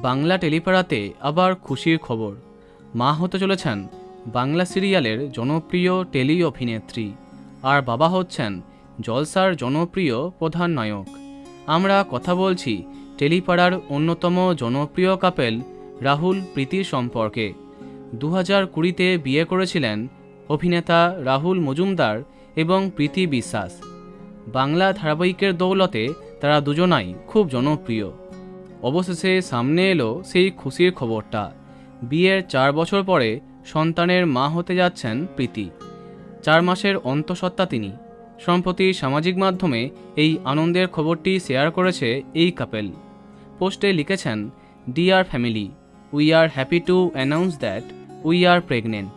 বাংলা টেলিপাড়াতে আবার খুশির খবর। মা হতে চলেছেন বাংলা সিরিয়ালের জনপ্রিয় টেলি অভিনেত্রী, আর বাবা হচ্ছেন জলসার জনপ্রিয় প্রধান নায়ক। আমরা কথা বলছি টেলিপাড়ার অন্যতম জনপ্রিয় কাপেল রাহুল প্রীতির সম্পর্কে। 2020-তে বিয়ে করেছিলেন অভিনেতা রাহুল মজুমদার এবং প্রীতি বিশ্বাস। বাংলা ধারাবাহিকের দৌলতে তারা দুজনাই খুব জনপ্রিয়। অবশেষে সামনে এলো সেই খুশির খবরটা। বিয়ের 4 বছর পরে সন্তানের মা হতে যাচ্ছেন প্রীতি। 4 মাসের অন্তঃসত্ত্বা তিনি। সম্প্রতি সামাজিক মাধ্যমে এই আনন্দের খবরটি শেয়ার করেছে এই কাপেল। পোস্টে লিখেছেন, deer family, we are happy to announce that we are pregnant.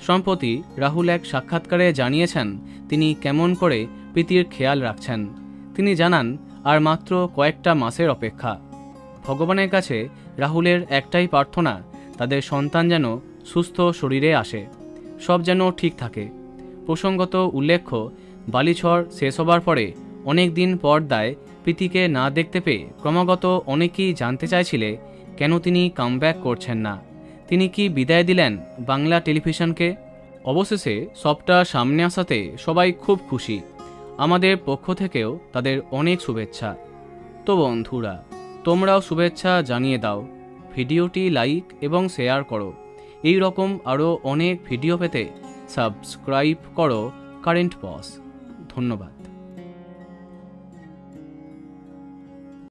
সম্প্রতি রাহুল এক সাক্ষাৎকারে জানিয়েছেন তিনি কেমন করে প্রীতির খেয়াল রাখছেন। তিনি জানান, আর মাত্র কয়েকটা মাসের অপেক্ষা। ভগবানের কাছে রাহুলের একটাই প্রার্থনা, তাদের সন্তান যেন সুস্থ শরীরে আসে, সব যেন ঠিক থাকে। প্রসঙ্গত উল্লেখ্য, বালিঝড় শেষ হবার পরে অনেক দিন পর্দায় প্রীতিকে না দেখতে পেয়ে ক্রমাগত অনেকেই জানতে চাইছিলে কেন তিনি কামব্যাক করছেন না। তিনি কি বিদায় দিলেন বাংলা টেলিভিশনকে? অবশেষে সবটা সামনে আসাতে সবাই খুব খুশি। আমাদের পক্ষ থেকেও তাদের অনেক শুভেচ্ছা। তো বন্ধুরা, তোমরাও শুভেচ্ছা জানিয়ে দাও, ভিডিওটি লাইক এবং শেয়ার করো। এই রকম আরও অনেক ভিডিও পেতে সাবস্ক্রাইব করো কারেন্ট বস। ধন্যবাদ।